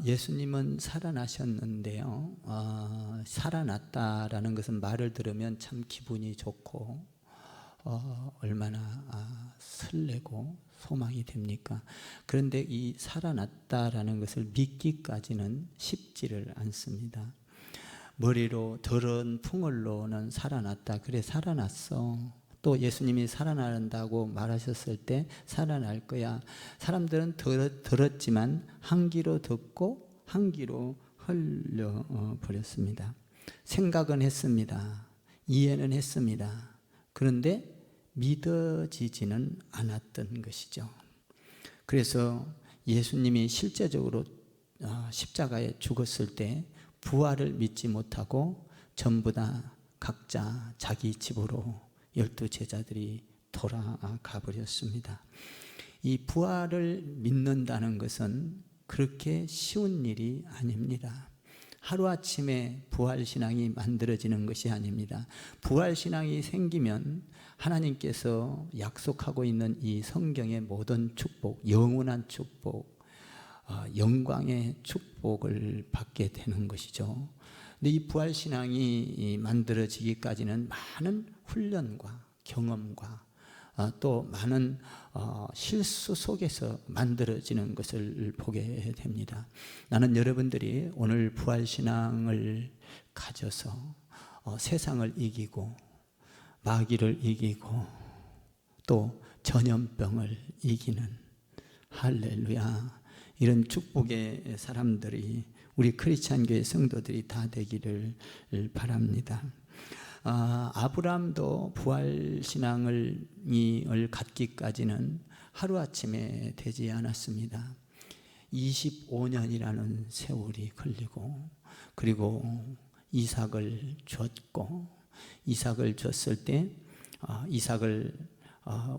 예수님은 살아나셨는데요. 살아났다라는 것은 말을 들으면 참 기분이 좋고 얼마나 설레고 소망이 됩니까? 그런데 이 살아났다라는 것을 믿기까지는 쉽지를 않습니다. 머리로 들은 풍월로는 살아났다. 그래 살아났어. 또 예수님이 살아난다고 말하셨을 때 살아날 거야. 사람들은 들었지만 한 귀로 듣고 한 귀로 흘려버렸습니다. 생각은 했습니다. 이해는 했습니다. 그런데 믿어지지는 않았던 것이죠. 그래서 예수님이 실제적으로 십자가에 죽었을 때 부활을 믿지 못하고 전부 다 각자 자기 집으로 12 제자들이 돌아가 버렸습니다. 이 부활을 믿는다는 것은 그렇게 쉬운 일이 아닙니다. 하루아침에 부활신앙이 만들어지는 것이 아닙니다. 부활신앙이 생기면 하나님께서 약속하고 있는 이 성경의 모든 축복, 영원한 축복, 영광의 축복을 받게 되는 것이죠. 근데 이 부활신앙이 만들어지기까지는 많은 훈련과 경험과 또 많은 실수 속에서 만들어지는 것을 보게 됩니다. 나는 여러분들이 오늘 부활신앙을 가져서 세상을 이기고 마귀를 이기고 또 전염병을 이기는 할렐루야 이런 축복의 사람들이 우리 크리스찬 교회 성도들이 다 되기를 바랍니다. 아브라함도 부활신앙을 갖기까지는 하루아침에 되지 않았습니다. 25년이라는 세월이 걸리고 그리고 이삭을 줬고 이삭을 줬을 때 이삭을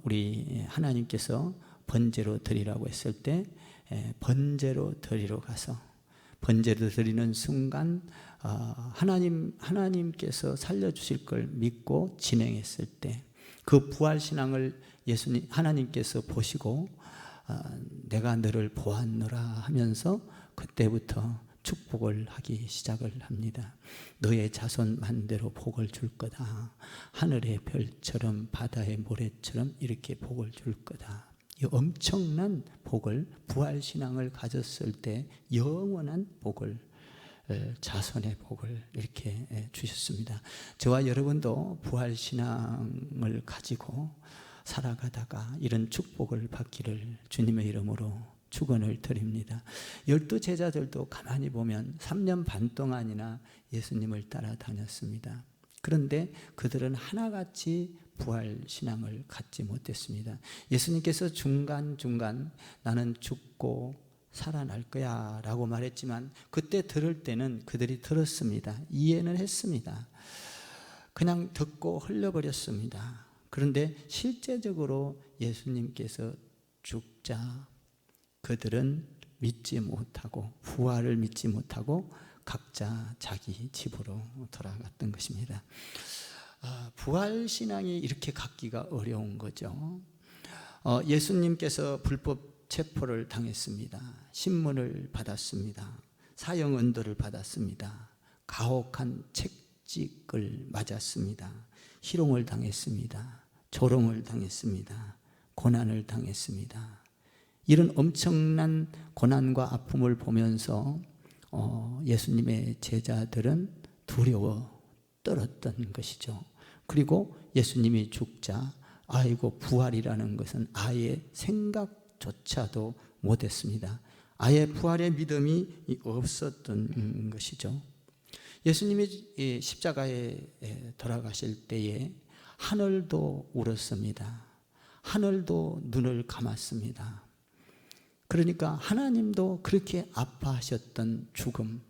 우리 하나님께서 번제로 드리라고 했을 때 번제로 드리러 가서 번제로 드리는 순간 하나님께서 살려주실 걸 믿고 진행했을 때 그 부활신앙을 하나님께서 보시고 내가 너를 보았노라 하면서 그때부터 축복을 하기 시작을 합니다. 너의 자손 만대로 복을 줄 거다. 하늘의 별처럼 바다의 모래처럼 이렇게 복을 줄 거다. 이 엄청난 복을 부활신앙을 가졌을 때 영원한 복을 자손의 복을 이렇게 주셨습니다. 저와 여러분도 부활신앙을 가지고 살아가다가 이런 축복을 받기를 주님의 이름으로 축원을 드립니다. 12 제자들도 가만히 보면 3년 반 동안이나 예수님을 따라다녔습니다. 그런데 그들은 하나같이 부활신앙을 갖지 못했습니다. 예수님께서 중간중간 나는 죽고 살아날 거야 라고 말했지만 그때 들을 때는 그들이 들었습니다. 이해는 했습니다. 그냥 듣고 흘려버렸습니다. 그런데 실제적으로 예수님께서 죽자 그들은 믿지 못하고 부활을 믿지 못하고 각자 자기 집으로 돌아갔던 것입니다. 부활신앙이 이렇게 갖기가 어려운 거죠. 예수님께서 불법 체포를 당했습니다. 신문을 받았습니다. 사형언도를 받았습니다. 가혹한 책찍을 맞았습니다. 희롱을 당했습니다. 조롱을 당했습니다. 고난을 당했습니다. 이런 엄청난 고난과 아픔을 보면서 예수님의 제자들은 두려워 떨었던 것이죠. 그리고 예수님이 죽자 아이고 부활이라는 것은 아예 생각조차도 못했습니다. 아예 부활의 믿음이 없었던 것이죠. 예수님이 십자가에 돌아가실 때에 하늘도 울었습니다. 하늘도 눈을 감았습니다. 그러니까 하나님도 그렇게 아파하셨던 죽음,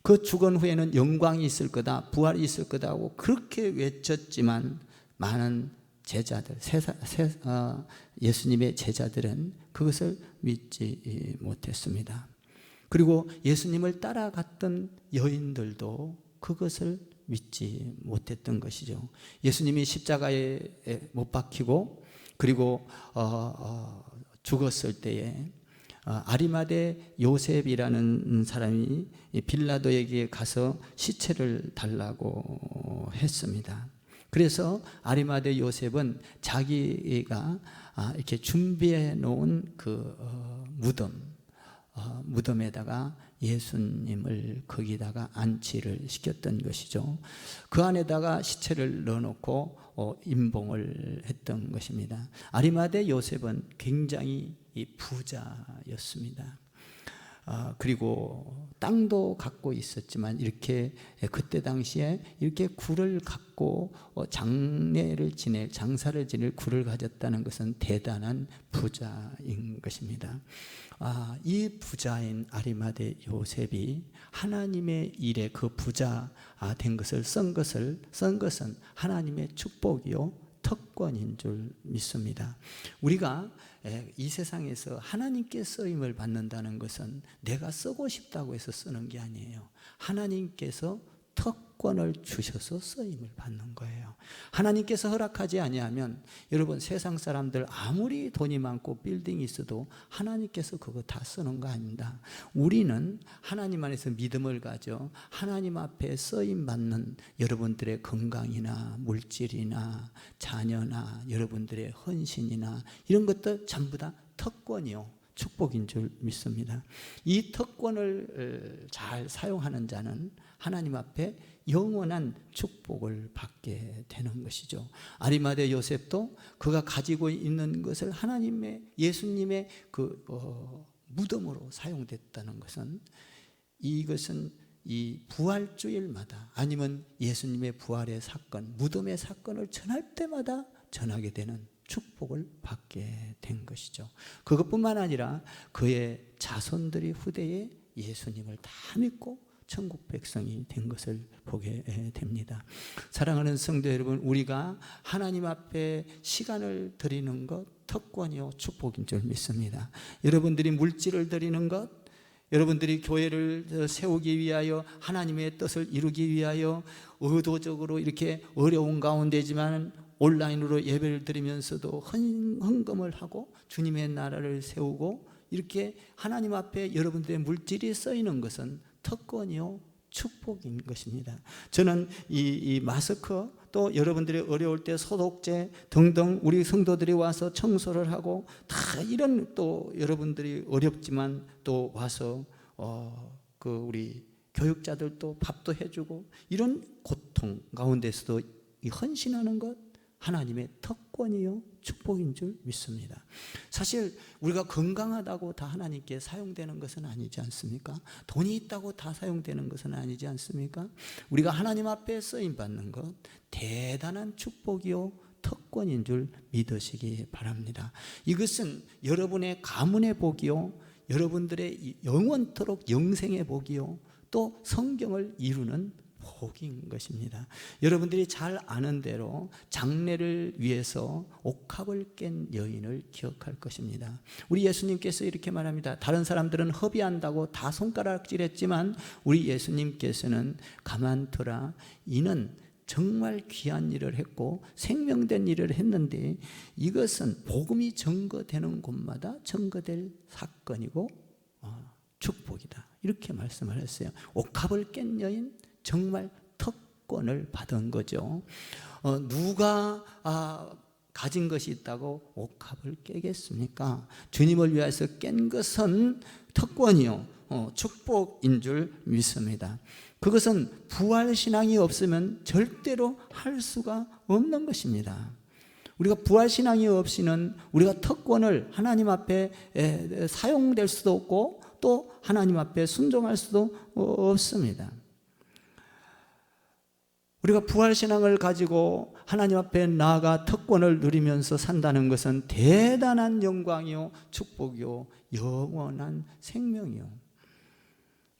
그 죽은 후에는 영광이 있을 거다, 부활이 있을 거다고 그렇게 외쳤지만 많은 제자들, 예수님의 제자들은 그것을 믿지 못했습니다. 그리고 예수님을 따라갔던 여인들도 그것을 믿지 못했던 것이죠. 예수님이 십자가에 못 박히고 그리고 죽었을 때에 아리마대 요셉이라는 사람이 빌라도에게 가서 시체를 달라고 했습니다. 그래서 아리마대 요셉은 자기가 이렇게 준비해 놓은 그 무덤에다가 예수님을 거기다가 안치를 시켰던 것이죠. 그 안에다가 시체를 넣어놓고 임봉을 했던 것입니다. 아리마대 요셉은 굉장히 부자였습니다. 그리고 땅도 갖고 있었지만 이렇게 그때 당시에 이렇게 굴을 갖고 장사를 지낼 굴을 가졌다는 것은 대단한 부자인 것입니다. 이 부자인 아리마대 요셉이 하나님의 일에 그 부자 된 것을 쓴 것은 하나님의 축복이요 특권인 줄 믿습니다. 우리가 이 세상에서 하나님께 쓰임을 받는다는 것은 내가 쓰고 싶다고 해서 쓰는 게 아니에요. 하나님께서 특권을 주셔서 쓰임을 받는 거예요. 하나님께서 허락하지 아니하면 여러분 세상 사람들 아무리 돈이 많고 빌딩이 있어도 하나님께서 그거 다 쓰는 거 아닙니다. 우리는 하나님 안에서 믿음을 가져 하나님 앞에 쓰임 받는 여러분들의 건강이나 물질이나 자녀나 여러분들의 헌신이나 이런 것들 전부 다 특권이요 축복인 줄 믿습니다. 이 특권을 잘 사용하는 자는 하나님 앞에 영원한 축복을 받게 되는 것이죠. 아리마대 요셉도 그가 가지고 있는 것을 예수님의 그 무덤으로 사용됐다는 것은 이것은 이 부활주일마다 아니면 예수님의 부활의 사건, 무덤의 사건을 전할 때마다 전하게 되는 축복을 받게 된 것이죠. 그것뿐만 아니라 그의 자손들이 후대에 예수님을 다 믿고 천국 백성이 된 것을 보게 됩니다. 사랑하는 성도 여러분, 우리가 하나님 앞에 시간을 드리는 것 특권이요 축복인 줄 믿습니다. 여러분들이 물질을 드리는 것, 여러분들이 교회를 세우기 위하여 하나님의 뜻을 이루기 위하여 의도적으로 이렇게 어려운 가운데지만 온라인으로 예배를 드리면서도 헌금을 하고 주님의 나라를 세우고 이렇게 하나님 앞에 여러분들의 물질이 쓰이는 것은 특권이요 축복인 것입니다. 저는 이 마스크 또 여러분들이 어려울 때 소독제 등등 우리 성도들이 와서 청소를 하고 다 이런 또 여러분들이 어렵지만 또 와서 그 우리 교육자들도 밥도 해주고 이런 고통 가운데서도 이 헌신하는 것 하나님의 특권이요 축복인 줄 믿습니다. 사실 우리가 건강하다고 다 하나님께 사용되는 것은 아니지 않습니까? 돈이 있다고 다 사용되는 것은 아니지 않습니까? 우리가 하나님 앞에 쓰임받는 것 대단한 축복이요 특권인 줄 믿으시기 바랍니다. 이것은 여러분의 가문의 복이요 여러분들의 영원토록 영생의 복이요 또 성경을 이루는 복인 것입니다. 여러분들이 잘 아는 대로 장례를 위해서 옥합을 깬 여인을 기억할 것입니다. 우리 예수님께서 이렇게 말합니다. 다른 사람들은 허비한다고 다 손가락질했지만 우리 예수님께서는 가만두라. 이는 정말 귀한 일을 했고 생명된 일을 했는데 이것은 복음이 증거되는 곳마다 증거될 사건이고 축복이다. 이렇게 말씀을 했어요. 옥합을 깬 여인 정말 특권을 받은 거죠. 누가 가진 것이 있다고 옥합을 깨겠습니까? 주님을 위해서 깬 것은 특권이요 축복인 줄 믿습니다. 그것은 부활신앙이 없으면 절대로 할 수가 없는 것입니다. 우리가 부활신앙이 없이는 우리가 특권을 하나님 앞에 사용될 수도 없고 또 하나님 앞에 순종할 수도 없습니다. 우리가 부활신앙을 가지고 하나님 앞에 나아가 특권을 누리면서 산다는 것은 대단한 영광이요 축복이요 영원한 생명이요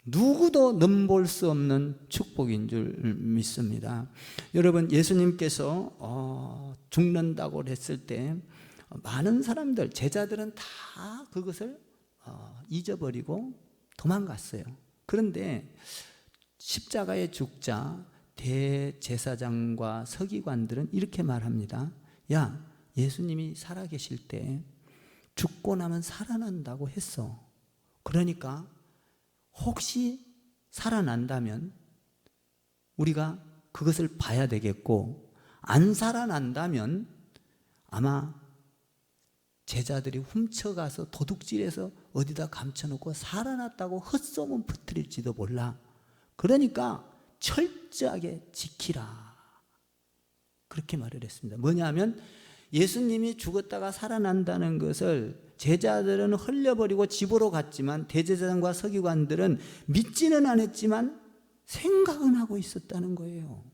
누구도 넘볼 수 없는 축복인 줄 믿습니다. 여러분 예수님께서 죽는다고 했을 때 많은 사람들 제자들은 다 그것을 잊어버리고 도망갔어요. 그런데 십자가에 죽자 대제사장과 서기관들은 이렇게 말합니다. 야, 예수님이 살아계실 때 죽고 나면 살아난다고 했어. 그러니까 혹시 살아난다면 우리가 그것을 봐야 되겠고, 안 살아난다면 아마 제자들이 훔쳐가서 도둑질해서 어디다 감춰놓고 살아났다고 헛소문 퍼뜨릴지도 몰라. 그러니까 철저하게 지키라, 그렇게 말을 했습니다. 뭐냐면 예수님이 죽었다가 살아난다는 것을 제자들은 흘려버리고 집으로 갔지만 대제사장과 서기관들은 믿지는 않았지만 생각은 하고 있었다는 거예요.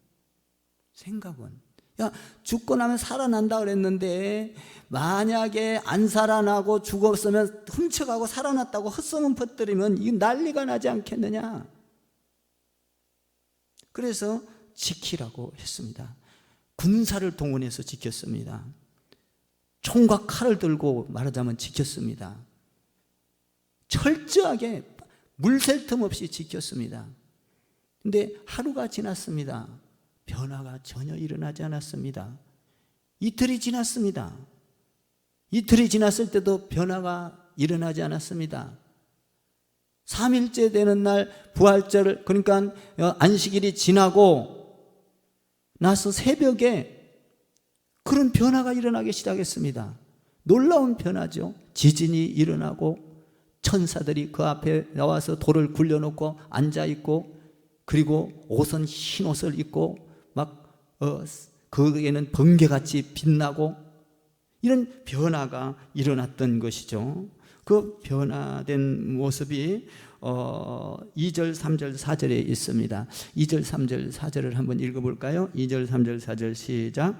생각은. 야, 죽고 나면 살아난다 그랬는데 만약에 안 살아나고 죽었으면 훔쳐가고 살아났다고 헛소문 퍼뜨리면 이 난리가 나지 않겠느냐. 그래서 지키라고 했습니다. 군사를 동원해서 지켰습니다. 총과 칼을 들고 말하자면 지켰습니다. 철저하게 물샐 틈 없이 지켰습니다. 근데 하루가 지났습니다. 변화가 전혀 일어나지 않았습니다. 이틀이 지났습니다. 이틀이 지났을 때도 변화가 일어나지 않았습니다. 3일째 되는 날 부활절, 그러니까 안식일이 지나고 나서 새벽에 그런 변화가 일어나기 시작했습니다. 놀라운 변화죠. 지진이 일어나고 천사들이 그 앞에 나와서 돌을 굴려놓고 앉아있고, 그리고 옷은 흰 옷을 입고 막 거기에는 번개같이 빛나고, 이런 변화가 일어났던 것이죠. 그 변화된 모습이 2절, 3절, 4절에 있습니다. 2절, 3절, 4절을 한번 읽어볼까요? 2절, 3절, 4절 시작.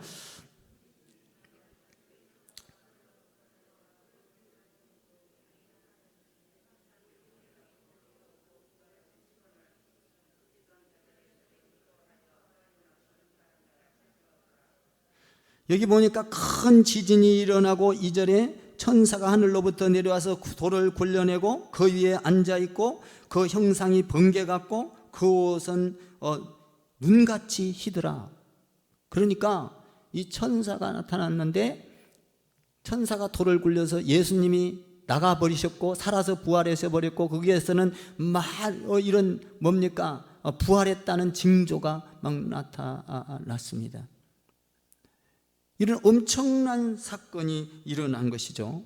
여기 보니까 큰 지진이 일어나고 2절에 천사가 하늘로부터 내려와서 돌을 굴려내고 그 위에 앉아있고 그 형상이 번개 같고 그 옷은 눈같이 희더라. 그러니까 이 천사가 나타났는데, 천사가 돌을 굴려서 예수님이 나가버리셨고 살아서 부활해서 버렸고, 거기에서는 막 이런 뭡니까, 부활했다는 징조가 막 나타났습니다. 이런 엄청난 사건이 일어난 것이죠.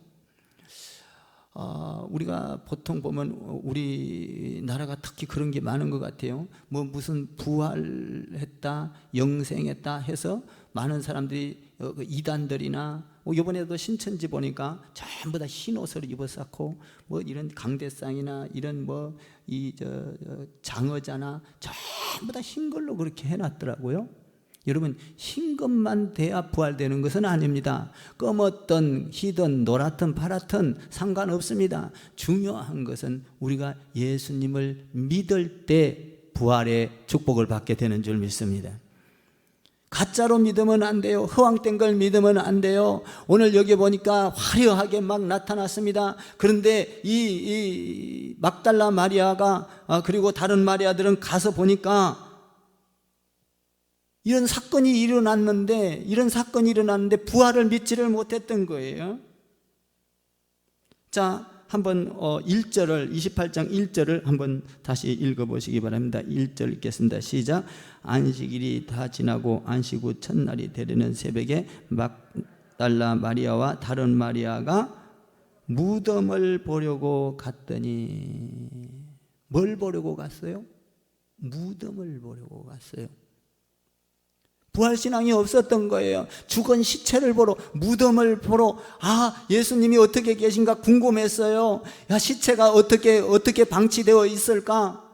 우리가 보통 보면 우리나라가 특히 그런 게 많은 것 같아요. 뭐 무슨 부활했다, 영생했다 해서 많은 사람들이 이단들이나 이번에도 신천지 보니까 전부 다 흰 옷을 입었었고, 뭐 이런 강대상이나 이런 뭐 이 장어자나 전부 다 흰 걸로 그렇게 해놨더라고요. 여러분, 흰 것만 돼야 부활되는 것은 아닙니다. 검었든 희든 노랗든 파랗든 상관없습니다. 중요한 것은 우리가 예수님을 믿을 때 부활의 축복을 받게 되는 줄 믿습니다. 가짜로 믿으면 안 돼요. 허황된 걸 믿으면 안 돼요. 오늘 여기 보니까 화려하게 막 나타났습니다. 그런데 이 막달라 마리아가 그리고 다른 마리아들은 가서 보니까 이런 사건이 일어났는데 부활을 믿지를 못했던 거예요. 자, 한번 1절을 28장 1절을 한번 다시 읽어보시기 바랍니다. 1절 읽겠습니다. 시작. 안식일이 다 지나고 안식 후 첫날이 되려는 새벽에 막달라 마리아와 다른 마리아가 무덤을 보려고 갔더니, 뭘 보려고 갔어요? 무덤을 보려고 갔어요. 부활신앙이 없었던 거예요. 죽은 시체를 보러, 무덤을 보러, 예수님이 어떻게 계신가 궁금했어요. 시체가 어떻게 방치되어 있을까?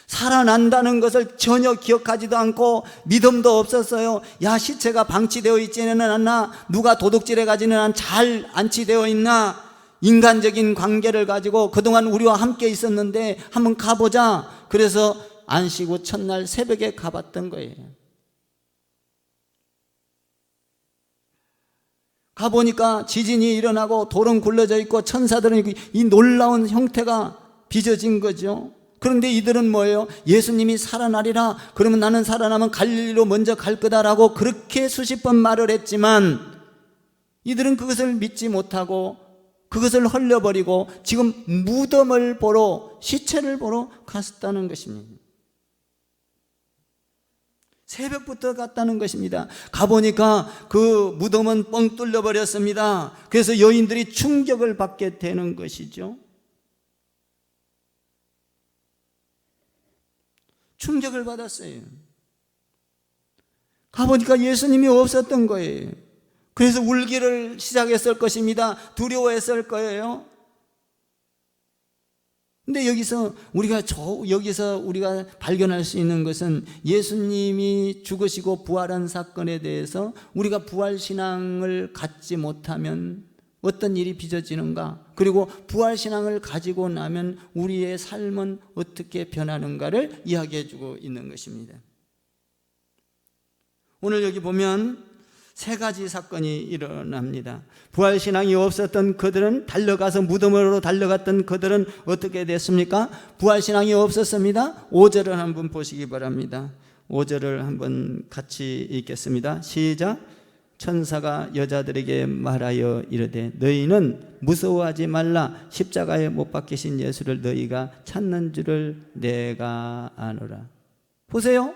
살아난다는 것을 전혀 기억하지도 않고 믿음도 없었어요. 시체가 방치되어 있지는 않나? 누가 도둑질해가지는 잘 안치되어 있나? 인간적인 관계를 가지고 그동안 우리와 함께 있었는데 한번 가보자. 그래서 안식 후 첫날 새벽에 가봤던 거예요. 가보니까 지진이 일어나고 돌은 굴러져 있고 천사들은 이 놀라운 형태가 빚어진 거죠. 그런데 이들은 뭐예요? 예수님이 살아나리라, 그러면 나는 살아나면 갈릴리로 먼저 갈 거다라고 그렇게 수십 번 말을 했지만 이들은 그것을 믿지 못하고 그것을 흘려버리고 지금 무덤을 보러, 시체를 보러 갔다는 것입니다. 새벽부터 갔다는 것입니다. 가보니까 그 무덤은 뻥 뚫려버렸습니다. 그래서 여인들이 충격을 받게 되는 것이죠. 충격을 받았어요. 가보니까 예수님이 없었던 거예요. 그래서 울기를 시작했을 것입니다. 두려워했을 거예요. 근데 여기서 우리가 발견할 수 있는 것은 예수님이 죽으시고 부활한 사건에 대해서 우리가 부활신앙을 갖지 못하면 어떤 일이 빚어지는가, 그리고 부활신앙을 가지고 나면 우리의 삶은 어떻게 변하는가를 이야기해 주고 있는 것입니다. 오늘 여기 보면 세 가지 사건이 일어납니다. 부활신앙이 없었던 그들은, 달려가서 무덤으로 달려갔던 그들은 어떻게 됐습니까? 부활신앙이 없었습니다. 5절을 한번 보시기 바랍니다. 5절을 한번 같이 읽겠습니다. 시작. 천사가 여자들에게 말하여 이르되 너희는 무서워하지 말라. 십자가에 못 박히신 예수를 너희가 찾는 줄을 내가 아노라. 보세요.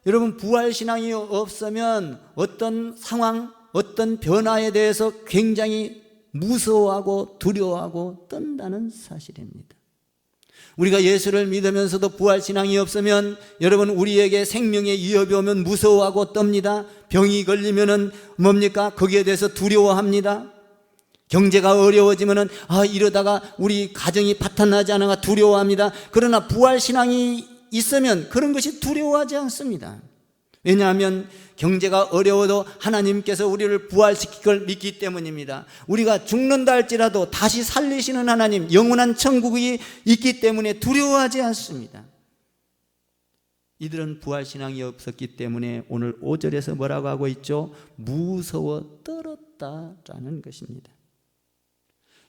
여러분, 부활신앙이 없으면 어떤 상황, 어떤 변화에 대해서 굉장히 무서워하고 두려워하고 떤다는 사실입니다. 우리가 예수를 믿으면서도 부활신앙이 없으면 여러분, 우리에게 생명의 위협이 오면 무서워하고 떱니다. 병이 걸리면은 뭡니까? 거기에 대해서 두려워합니다. 경제가 어려워지면은 이러다가 우리 가정이 파탄나지 않을까 두려워합니다. 그러나 부활신앙이 있으면 그런 것이 두려워하지 않습니다. 왜냐하면 경제가 어려워도 하나님께서 우리를 부활시킬 걸 믿기 때문입니다. 우리가 죽는다 할지라도 다시 살리시는 하나님, 영원한 천국이 있기 때문에 두려워하지 않습니다. 이들은 부활신앙이 없었기 때문에 오늘 5절에서 뭐라고 하고 있죠? 무서워 떨었다라는 것입니다.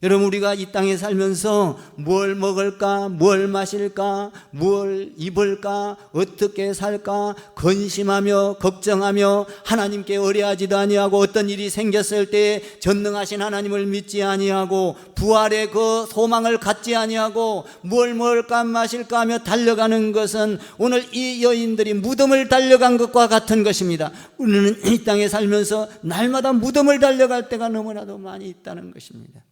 여러분, 우리가 이 땅에 살면서 뭘 먹을까, 뭘 마실까, 뭘 입을까, 어떻게 살까 근심하며 걱정하며 하나님께 의뢰하지도 아니하고, 어떤 일이 생겼을 때 전능하신 하나님을 믿지 아니하고 부활의 그 소망을 갖지 아니하고 뭘 먹을까 마실까 하며 달려가는 것은 오늘 이 여인들이 무덤을 달려간 것과 같은 것입니다. 우리는 이 땅에 살면서 날마다 무덤을 달려갈 때가 너무나도 많이 있다는 것입니다.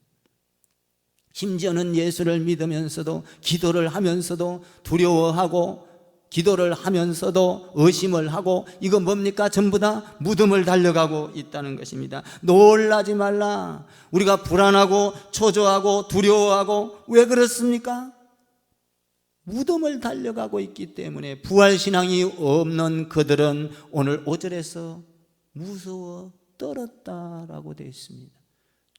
심지어는 예수를 믿으면서도, 기도를 하면서도 두려워하고, 기도를 하면서도 의심을 하고, 이거 뭡니까? 전부 다 무덤을 달려가고 있다는 것입니다. 놀라지 말라. 우리가 불안하고 초조하고 두려워하고 왜 그렇습니까? 무덤을 달려가고 있기 때문에. 부활신앙이 없는 그들은 오늘 5절에서 무서워 떨었다라고 되어 있습니다.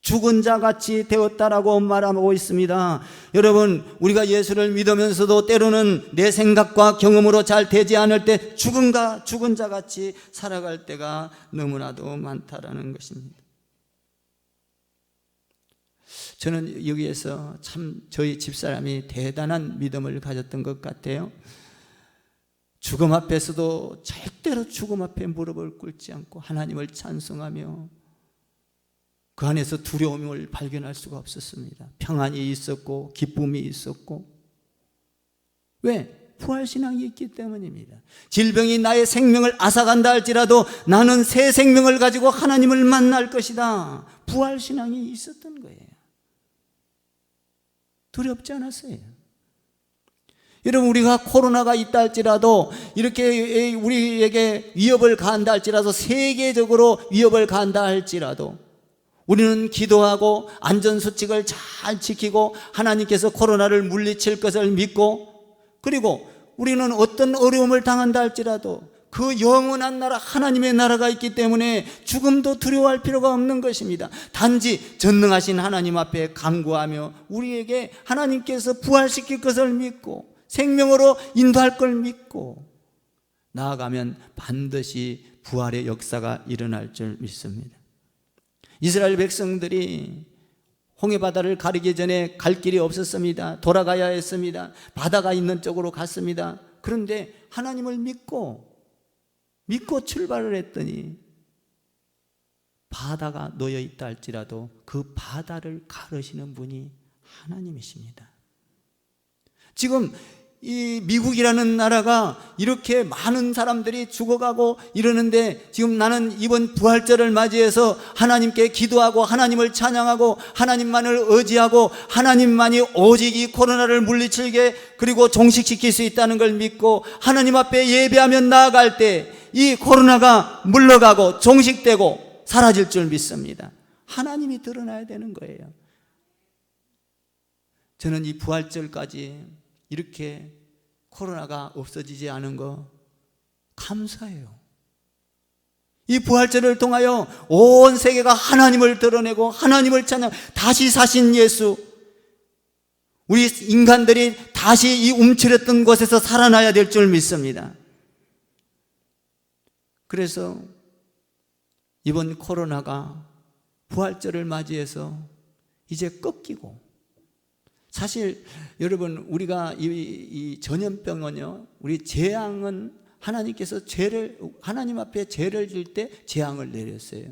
죽은 자같이 되었다라고 말하고 있습니다. 여러분, 우리가 예수를 믿으면서도 때로는 내 생각과 경험으로 잘 되지 않을 때 죽은 자같이 살아갈 때가 너무나도 많다라는 것입니다. 저는 여기에서 참 저희 집사람이 대단한 믿음을 가졌던 것 같아요. 죽음 앞에서도 절대로 죽음 앞에 무릎을 꿇지 않고 하나님을 찬송하며 그 안에서 두려움을 발견할 수가 없었습니다. 평안이 있었고 기쁨이 있었고. 왜? 부활신앙이 있기 때문입니다. 질병이 나의 생명을 앗아간다 할지라도 나는 새 생명을 가지고 하나님을 만날 것이다. 부활신앙이 있었던 거예요. 두렵지 않았어요. 여러분, 우리가 코로나가 있다 할지라도, 이렇게 우리에게 위협을 가한다 할지라도, 세계적으로 위협을 가한다 할지라도 우리는 기도하고 안전수칙을 잘 지키고 하나님께서 코로나를 물리칠 것을 믿고, 그리고 우리는 어떤 어려움을 당한다 할지라도 그 영원한 나라, 하나님의 나라가 있기 때문에 죽음도 두려워할 필요가 없는 것입니다. 단지 전능하신 하나님 앞에 간구하며 우리에게 하나님께서 부활시킬 것을 믿고 생명으로 인도할 걸 믿고 나아가면 반드시 부활의 역사가 일어날 줄 믿습니다. 이스라엘 백성들이 홍해바다를 가르기 전에 갈 길이 없었습니다. 돌아가야 했습니다. 바다가 있는 쪽으로 갔습니다. 그런데 하나님을 믿고 출발을 했더니 바다가 놓여 있다 할지라도 그 바다를 가르시는 분이 하나님이십니다. 지금 이 미국이라는 나라가 이렇게 많은 사람들이 죽어가고 이러는데, 지금 나는 이번 부활절을 맞이해서 하나님께 기도하고 하나님을 찬양하고 하나님만을 의지하고 하나님만이 오직 이 코로나를 물리치게 그리고 종식시킬 수 있다는 걸 믿고 하나님 앞에 예배하며 나아갈 때 이 코로나가 물러가고 종식되고 사라질 줄 믿습니다. 하나님이 드러나야 되는 거예요. 저는 이 부활절까지 이렇게 코로나가 없어지지 않은 거 감사해요. 이 부활절을 통하여 온 세계가 하나님을 드러내고 하나님을 찬양, 다시 사신 예수, 우리 인간들이 다시 이 움츠렸던 곳에서 살아나야 될 줄 믿습니다. 그래서 이번 코로나가 부활절을 맞이해서 이제 꺾이고, 사실 여러분, 우리가 이 전염병은요, 우리 재앙은 하나님께서 하나님 앞에 죄를 질 때 재앙을 내렸어요.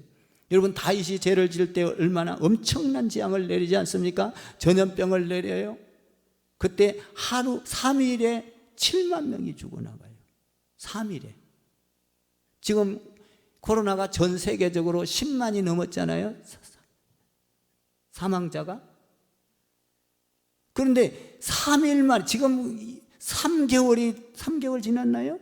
여러분, 다윗이 죄를 질 때 얼마나 엄청난 재앙을 내리지 않습니까? 전염병을 내려요. 그때 하루 3일에 7만 명이 죽어나가요. 3일에. 지금 코로나가 전 세계적으로 10만이 넘었잖아요, 사망자가. 그런데 3일 만에, 지금 3개월 지났나요?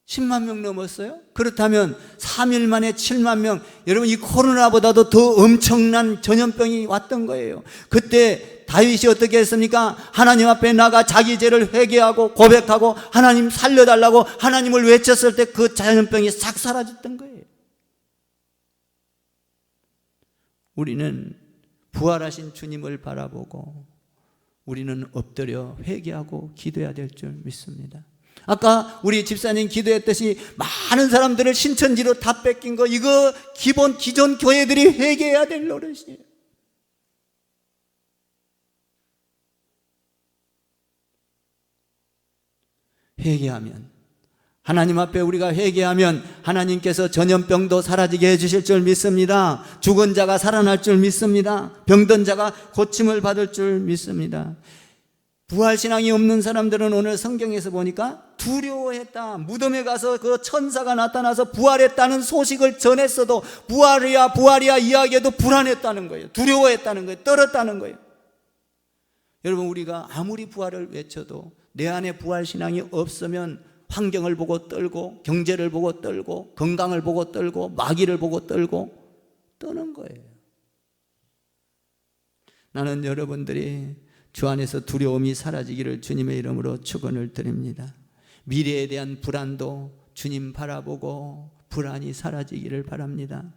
10만 명 넘었어요? 그렇다면 3일 만에 7만 명, 여러분, 이 코로나보다도 더 엄청난 전염병이 왔던 거예요. 그때 다윗이 어떻게 했습니까? 하나님 앞에 나가 자기 죄를 회개하고 고백하고 하나님 살려달라고 하나님을 외쳤을 때 그 전염병이 싹 사라졌던 거예요. 우리는 부활하신 주님을 바라보고 우리는 엎드려 회개하고 기도해야 될 줄 믿습니다. 아까 우리 집사님 기도했듯이 많은 사람들을 신천지로 다 뺏긴 거, 이거 기존 교회들이 회개해야 될 노릇이에요. 회개하면, 하나님 앞에 우리가 회개하면 하나님께서 전염병도 사라지게 해주실 줄 믿습니다. 죽은 자가 살아날 줄 믿습니다. 병든 자가 고침을 받을 줄 믿습니다. 부활신앙이 없는 사람들은 오늘 성경에서 보니까 두려워했다. 무덤에 가서 그 천사가 나타나서 부활했다는 소식을 전했어도 부활이야 부활이야 이야기해도 불안했다는 거예요. 두려워했다는 거예요. 떨었다는 거예요. 여러분, 우리가 아무리 부활을 외쳐도 내 안에 부활신앙이 없으면 환경을 보고 떨고, 경제를 보고 떨고, 건강을 보고 떨고, 마귀를 보고 떨고 떠는 거예요. 나는 여러분들이 주 안에서 두려움이 사라지기를 주님의 이름으로 축원을 드립니다. 미래에 대한 불안도 주님 바라보고 불안이 사라지기를 바랍니다.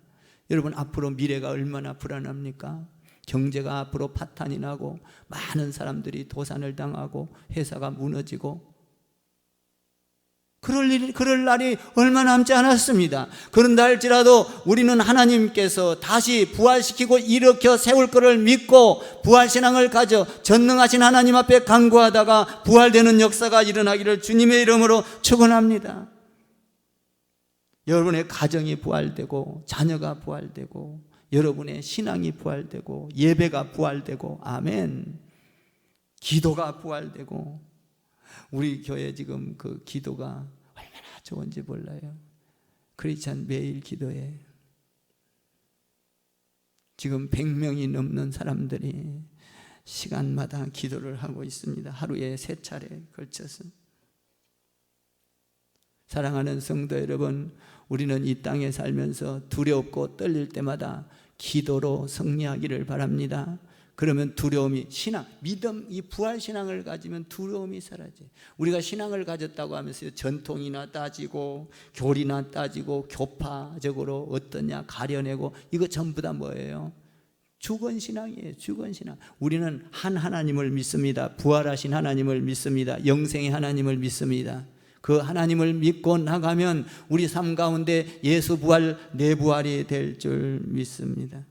여러분, 앞으로 미래가 얼마나 불안합니까? 경제가 앞으로 파탄이 나고 많은 사람들이 도산을 당하고 회사가 무너지고, 그럴 날이 얼마 남지 않았습니다. 그런다 할지라도 우리는 하나님께서 다시 부활시키고 일으켜 세울 것을 믿고 부활신앙을 가져 전능하신 하나님 앞에 간구하다가 부활되는 역사가 일어나기를 주님의 이름으로 축원합니다. 여러분의 가정이 부활되고 자녀가 부활되고 여러분의 신앙이 부활되고 예배가 부활되고, 아멘, 기도가 부활되고, 우리 교회 지금 그 기도가 얼마나 좋은지 몰라요. 크리스찬 매일 기도해. 지금 100명이 넘는 사람들이 시간마다 기도를 하고 있습니다. 하루에 3차례 걸쳐서. 사랑하는 성도 여러분, 우리는 이 땅에 살면서 두렵고 떨릴 때마다 기도로 승리하기를 바랍니다. 그러면 두려움이, 신앙, 믿음, 이 부활신앙을 가지면 두려움이 사라져요. 우리가 신앙을 가졌다고 하면서 전통이나 따지고 교리나 따지고 교파적으로 어떠냐 가려내고, 이거 전부 다 뭐예요? 죽은 신앙이에요. 죽은 신앙. 우리는 한 하나님을 믿습니다. 부활하신 하나님을 믿습니다. 영생의 하나님을 믿습니다. 그 하나님을 믿고 나가면 우리 삶 가운데 예수 부활, 내 부활이 될 줄 믿습니다.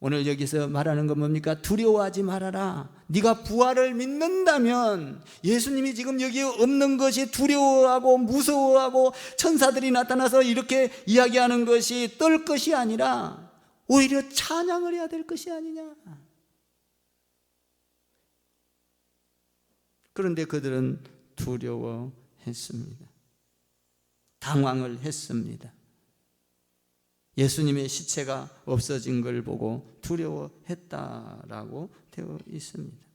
오늘 여기서 말하는 건 뭡니까? 두려워하지 말아라. 네가 부활을 믿는다면 예수님이 지금 여기 없는 것이 두려워하고 무서워하고 천사들이 나타나서 이렇게 이야기하는 것이 떨 것이 아니라 오히려 찬양을 해야 될 것이 아니냐. 그런데 그들은 두려워했습니다. 당황을 했습니다. 예수님의 시체가 없어진 걸 보고 두려워했다라고 되어 있습니다.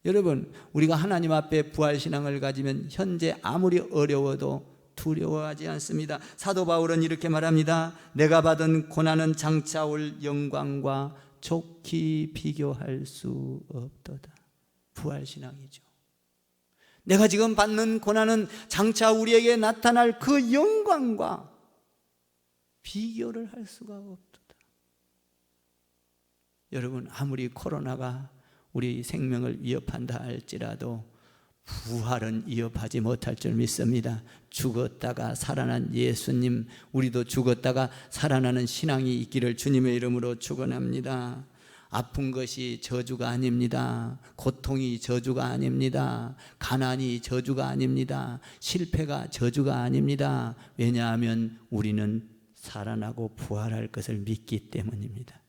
여러분, 우리가 하나님 앞에 부활신앙을 가지면 현재 아무리 어려워도 두려워하지 않습니다. 사도 바울은 이렇게 말합니다. 내가 받은 고난은 장차 올 영광과 좋게 비교할 수 없도다. 부활신앙이죠. 내가 지금 받는 고난은 장차 우리에게 나타날 그 영광과 비교를 할 수가 없도다. 여러분, 아무리 코로나가 우리 생명을 위협한다 할지라도 부활은 위협하지 못할 줄 믿습니다. 죽었다가 살아난 예수님, 우리도 죽었다가 살아나는 신앙이 있기를 주님의 이름으로 축원합니다. 아픈 것이 저주가 아닙니다. 고통이 저주가 아닙니다. 가난이 저주가 아닙니다. 실패가 저주가 아닙니다. 왜냐하면 우리는 살아나고 부활할 것을 믿기 때문입니다.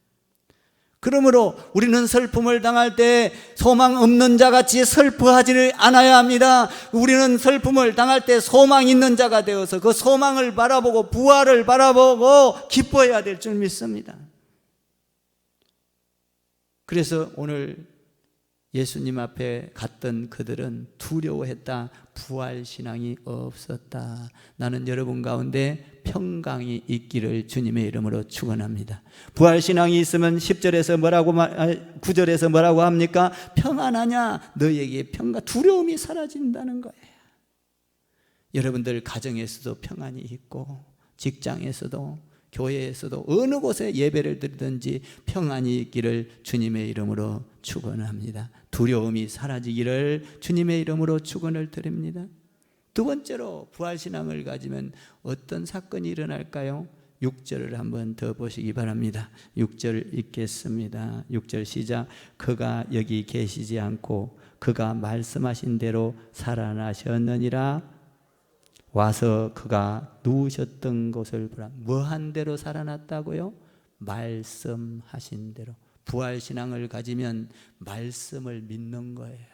그러므로 우리는 슬픔을 당할 때 소망 없는 자같이 슬퍼하지 않아야 합니다. 우리는 슬픔을 당할 때 소망 있는 자가 되어서 그 소망을 바라보고 부활을 바라보고 기뻐해야 될 줄 믿습니다. 그래서 오늘 예수님 앞에 갔던 그들은 두려워했다. 부활신앙이 없었다. 나는 여러분 가운데 평강이 있기를 주님의 이름으로 축원합니다. 부활신앙이 있으면 10절에서 뭐라고 9절에서 뭐라고 합니까? 평안하냐? 너에게 평강, 두려움이 사라진다는 거예요. 여러분들 가정에서도 평안이 있고 직장에서도 교회에서도 어느 곳에 예배를 드리든지 평안이 있기를 주님의 이름으로 축원합니다. 두려움이 사라지기를 주님의 이름으로 축원을 드립니다. 두 번째로 부활신앙을 가지면 어떤 사건이 일어날까요? 6절을 한번 더 보시기 바랍니다. 6절 읽겠습니다. 6절 시작. 그가 여기 계시지 않고 그가 말씀하신 대로 살아나셨느니라. 와서 그가 누우셨던 곳을 보라. 뭐한 대로 살아났다고요? 말씀하신 대로. 부활신앙을 가지면 말씀을 믿는 거예요.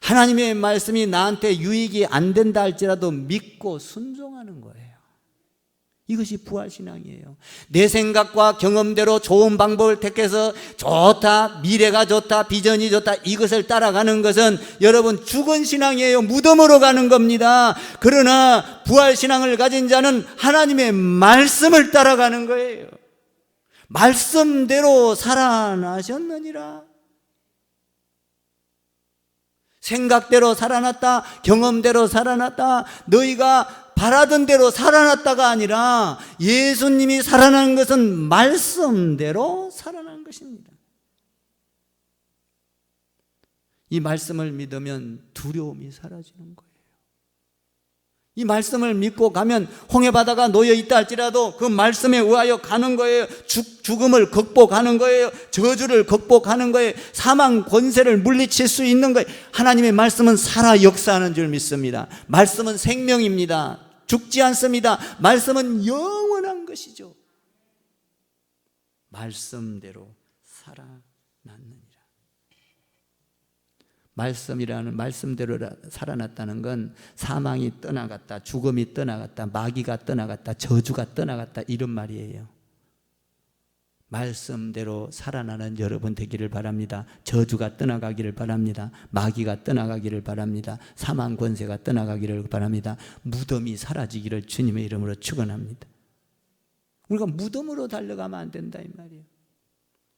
하나님의 말씀이 나한테 유익이 안 된다 할지라도 믿고 순종하는 거예요. 이것이 부활신앙이에요. 내 생각과 경험대로 좋은 방법을 택해서 좋다, 미래가 좋다, 비전이 좋다 이것을 따라가는 것은 여러분 죽은 신앙이에요. 무덤으로 가는 겁니다. 그러나 부활신앙을 가진 자는 하나님의 말씀을 따라가는 거예요. 말씀대로 살아나셨느니라. 생각대로 살아났다, 경험대로 살아났다, 너희가 바라던 대로 살아났다가 아니라 예수님이 살아나는 것은 말씀대로 살아난 것입니다. 이 말씀을 믿으면 두려움이 사라지는 거예요. 이 말씀을 믿고 가면 홍해바다가 놓여 있다 할지라도 그 말씀에 의하여 가는 거예요. 죽음을 극복하는 거예요. 저주를 극복하는 거예요. 사망 권세를 물리칠 수 있는 거예요. 하나님의 말씀은 살아 역사하는 줄 믿습니다. 말씀은 생명입니다. 죽지 않습니다. 말씀은 영원한 것이죠. 말씀대로 살아났느니라. 말씀이라는 말씀대로 살아났다는 건 사망이 떠나갔다, 죽음이 떠나갔다, 마귀가 떠나갔다, 저주가 떠나갔다 이런 말이에요. 말씀대로 살아나는 여러분 되기를 바랍니다. 저주가 떠나가기를 바랍니다. 마귀가 떠나가기를 바랍니다. 사망 권세가 떠나가기를 바랍니다. 무덤이 사라지기를 주님의 이름으로 축원합니다. 우리가 무덤으로 달려가면 안 된다 이 말이에요.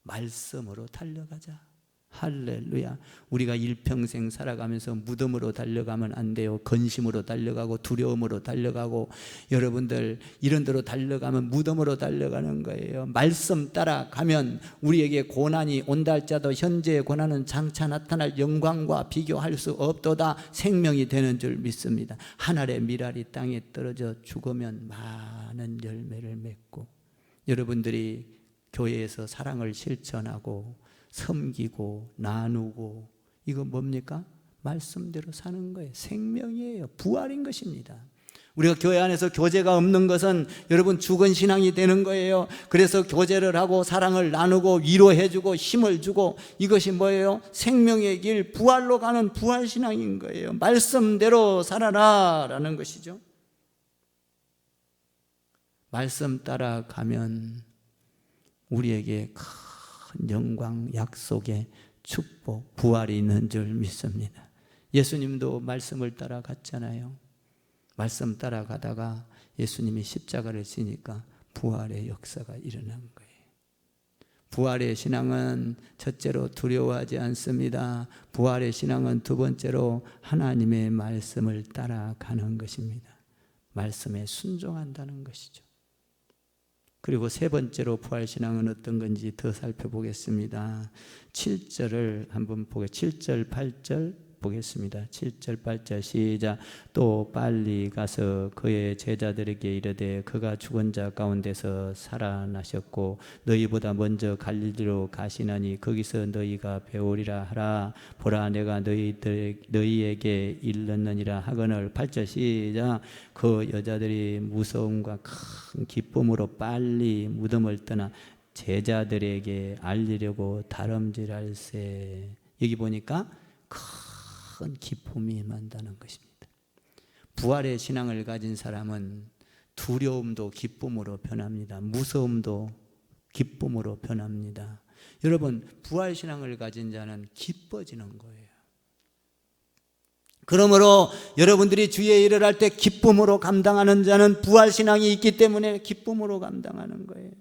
말씀으로 달려가자. 할렐루야. 우리가 일평생 살아가면서 무덤으로 달려가면 안 돼요. 근심으로 달려가고 두려움으로 달려가고 여러분들 이런 데로 달려가면 무덤으로 달려가는 거예요. 말씀 따라가면 우리에게 고난이 온다 할지라도 현재의 고난은 장차 나타날 영광과 비교할 수 없도다. 생명이 되는 줄 믿습니다. 하늘의 밀알이 땅에 떨어져 죽으면 많은 열매를 맺고 여러분들이 교회에서 사랑을 실천하고 섬기고 나누고, 이거 뭡니까? 말씀대로 사는 거예요. 생명이에요. 부활인 것입니다. 우리가 교회 안에서 교제가 없는 것은 여러분 죽은 신앙이 되는 거예요. 그래서 교제를 하고 사랑을 나누고 위로해주고 힘을 주고, 이것이 뭐예요? 생명의 길, 부활로 가는 부활신앙인 거예요. 말씀대로 살아라 라는 것이죠. 말씀 따라가면 우리에게 큰 영광, 약속의 축복, 부활이 있는 줄 믿습니다. 예수님도 말씀을 따라갔잖아요. 말씀 따라가다가 예수님이 십자가를 지니까 부활의 역사가 일어난 거예요. 부활의 신앙은 첫째로 두려워하지 않습니다. 부활의 신앙은 두 번째로 하나님의 말씀을 따라가는 것입니다. 말씀에 순종한다는 것이죠. 그리고 세 번째로 부활신앙은 어떤 건지 더 살펴보겠습니다. 7절을 한번 7절, 8절 보겠습니다. 7절, 8절 시작. 또 빨리 가서 그의 제자들에게 이르되 그가 죽은 자 가운데서 살아나셨고 너희보다 먼저 갈릴리로 가시나니 거기서 너희가 배우리라 하라. 보라 내가 너희에게 일렀느니라 하거늘. 8절 시작. 그 여자들이 무서움과 큰 기쁨으로 빨리 무덤을 떠나 제자들에게 알리려고 다름질할세. 여기 보니까 큰 기쁨이 임한다는 것입니다. 부활의 신앙을 가진 사람은 두려움도 기쁨으로 변합니다. 무서움도 기쁨으로 변합니다. 여러분, 부활 신앙을 가진 자는 기뻐지는 거예요. 그러므로 여러분들이 주의 일을 할 때 기쁨으로 감당하는 자는 부활 신앙이 있기 때문에 기쁨으로 감당하는 거예요.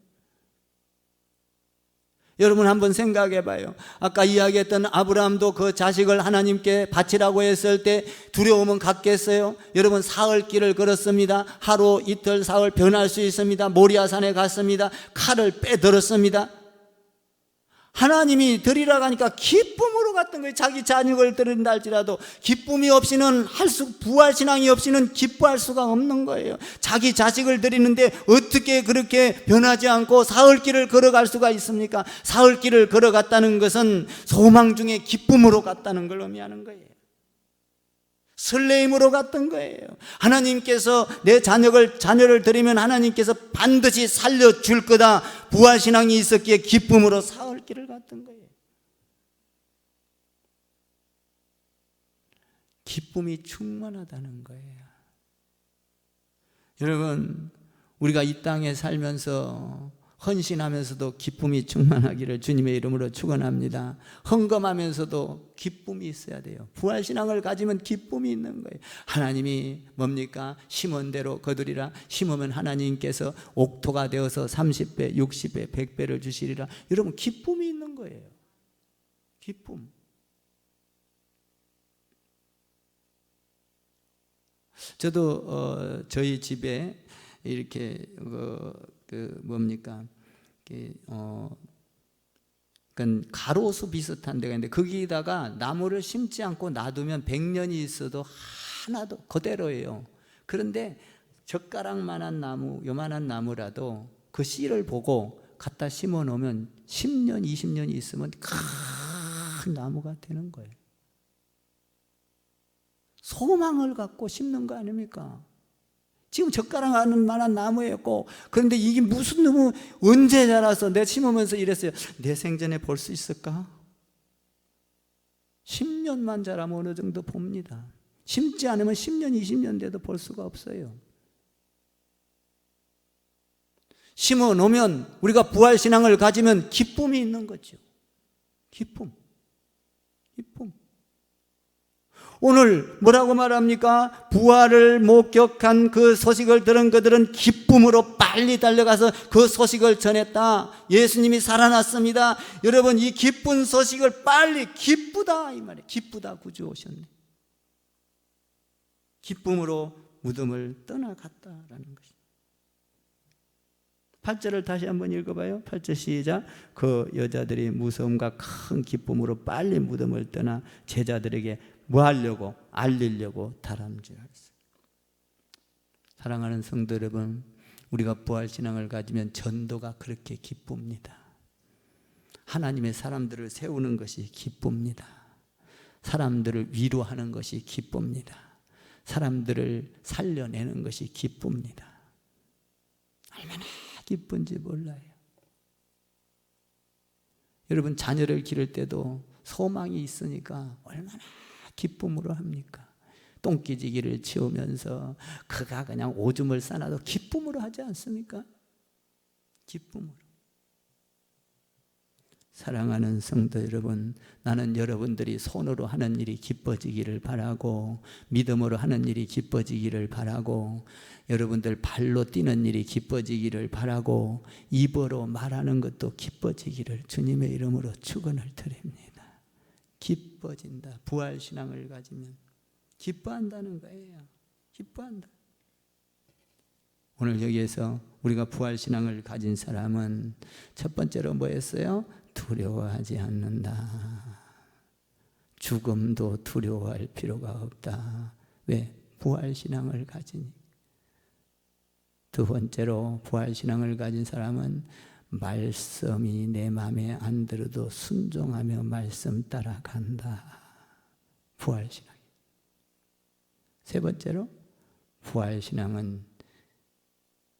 여러분 한번 생각해 봐요. 아까 이야기했던 아브라함도 그 자식을 하나님께 바치라고 했을 때 두려움은 갔겠어요? 여러분 사흘 길을 걸었습니다. 하루 이틀 사흘 변할 수 있습니다. 모리아산에 갔습니다. 칼을 빼들었습니다. 하나님이 드리라고 하니까 기쁨으로 갔던 거예요. 자기 자녀를 드린다 할지라도 기쁨이 없이는 부활신앙이 없이는 기뻐할 수가 없는 거예요. 자기 자식을 드리는데 어떻게 그렇게 변하지 않고 사흘길을 걸어갈 수가 있습니까? 사흘길을 걸어갔다는 것은 소망 중에 기쁨으로 갔다는 걸 의미하는 거예요. 설레임으로 갔던 거예요. 하나님께서 내 자녀를 드리면 하나님께서 반드시 살려줄 거다. 부활신앙이 있었기에 기쁨으로 사흘길을 갔던 거예요. 기쁨이 충만하다는 거예요. 여러분, 우리가 이 땅에 살면서 헌신하면서도 기쁨이 충만하기를 주님의 이름으로 축원합니다. 헌금하면서도 기쁨이 있어야 돼요. 부활신앙을 가지면 기쁨이 있는 거예요. 하나님이 뭡니까? 심은 대로 거두리라. 심으면 하나님께서 옥토가 되어서 30배, 60배, 100배를 주시리라. 여러분 기쁨이 있는 거예요. 기쁨. 저도 저희 집에 이렇게 뭡니까? 그건 가로수 비슷한 데가 있는데 거기다가 나무를 심지 않고 놔두면 100년이 있어도 하나도 그대로예요. 그런데 젓가락만한 나무, 요만한 나무라도 그 씨를 보고 갖다 심어 놓으면 10년, 20년이 있으면 큰 나무가 되는 거예요. 소망을 갖고 심는 거 아닙니까? 지금 젓가락 하는 만한 나무였고, 그런데 이게 무슨 너무 언제 자라서 내가 심으면서 이랬어요. 내 생전에 볼 수 있을까? 10년만 자라면 어느 정도 봅니다. 심지 않으면 10년, 20년 돼도 볼 수가 없어요. 심어 놓으면 우리가 부활신앙을 가지면 기쁨이 있는 거죠. 기쁨. 오늘 뭐라고 말합니까? 부활을 목격한 그 소식을 들은 그들은 기쁨으로 빨리 달려가서 그 소식을 전했다. 예수님이 살아났습니다. 여러분 이 기쁜 소식을 빨리 기쁘다 이 말이에요. 기쁘다 구주 오셨네. 기쁨으로 무덤을 떠나갔다라는 것입니다. 8절을 다시 한번 읽어봐요. 8절 시작. 그 여자들이 무서움과 큰 기쁨으로 빨리 무덤을 떠나 제자들에게 뭐 하려고? 알리려고 다람쥐였어요. 사랑하는 성도 여러분, 우리가 부활신앙을 가지면 전도가 그렇게 기쁩니다. 하나님의 사람들을 세우는 것이 기쁩니다. 사람들을 위로하는 것이 기쁩니다. 사람들을 살려내는 것이 기쁩니다. 얼마나 기쁜지 몰라요. 여러분, 자녀를 기를 때도 소망이 있으니까 얼마나 기쁨으로 합니까? 똥기지기를 치우면서 그가 그냥 오줌을 싸놔도 기쁨으로 하지 않습니까? 기쁨으로. 사랑하는 성도 여러분, 나는 여러분들이 손으로 하는 일이 기뻐지기를 바라고, 믿음으로 하는 일이 기뻐지기를 바라고, 여러분들 발로 뛰는 일이 기뻐지기를 바라고, 입으로 말하는 것도 기뻐지기를 주님의 이름으로 축원을 드립니다. 기뻐진다. 부활신앙을 가지면 기뻐한다는 거예요. 기뻐한다. 오늘 여기에서 우리가 부활신앙을 가진 사람은 첫 번째로 뭐였어요? 두려워하지 않는다. 죽음도 두려워할 필요가 없다. 왜? 부활신앙을 가지니. 두 번째로 부활신앙을 가진 사람은 말씀이 내 마음에 안 들어도 순종하며 말씀 따라간다. 부활신앙. 세 번째로 부활신앙은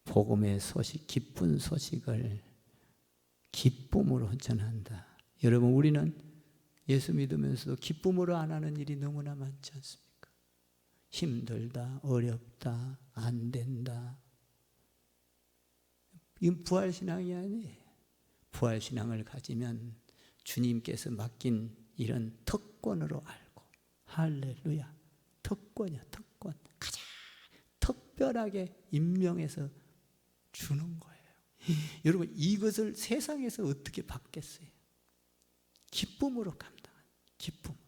복음의 소식, 기쁜 소식을 기쁨으로 전한다. 여러분, 우리는 예수 믿으면서도 기쁨으로 안 하는 일이 너무나 많지 않습니까? 힘들다, 어렵다, 안 된다. 이건 부활신앙이 아니에요. 부활신앙을 가지면 주님께서 맡긴 이런 특권으로 알고, 할렐루야, 특권이야, 특권. 가장 특별하게 임명해서 주는 거예요. 여러분, 이것을 세상에서 어떻게 받겠어요? 기쁨으로 감당한, 기쁨으로.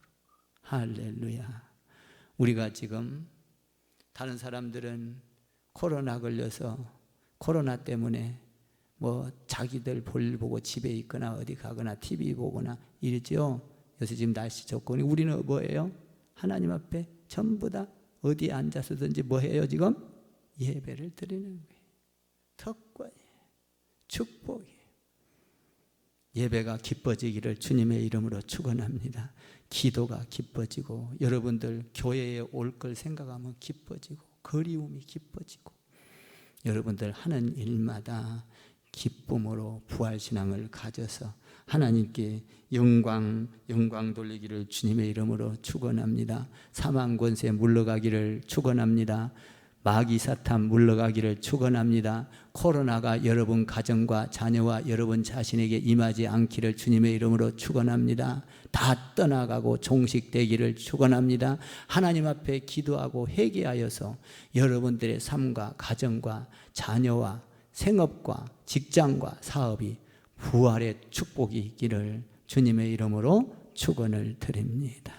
할렐루야. 우리가 지금 다른 사람들은 코로나 걸려서 코로나 때문에 뭐 자기들 볼 보고 집에 있거나 어디 가거나 TV 보거나 이러죠. 요새 지금 날씨 좋고. 우리는 뭐예요? 하나님 앞에 전부 다 어디에 앉아서든지 뭐 해요 지금? 예배를 드리는 거예요. 특권이에요. 축복이에요. 예배가 기뻐지기를 주님의 이름으로 축원합니다. 기도가 기뻐지고, 여러분들 교회에 올 걸 생각하면 기뻐지고, 그리움이 기뻐지고, 여러분들 하는 일마다 기쁨으로 부활신앙을 가져서 하나님께 영광 돌리기를 주님의 이름으로 축원합니다. 사망 권세 물러가기를 축원합니다. 마귀 사탄 물러가기를 축원합니다. 코로나가 여러분 가정과 자녀와 여러분 자신에게 임하지 않기를 주님의 이름으로 축원합니다. 다 떠나가고 종식되기를 축원합니다. 하나님 앞에 기도하고 회개하여서 여러분들의 삶과 가정과 자녀와 생업과 직장과 사업이 부활의 축복이 있기를 주님의 이름으로 축원을 드립니다.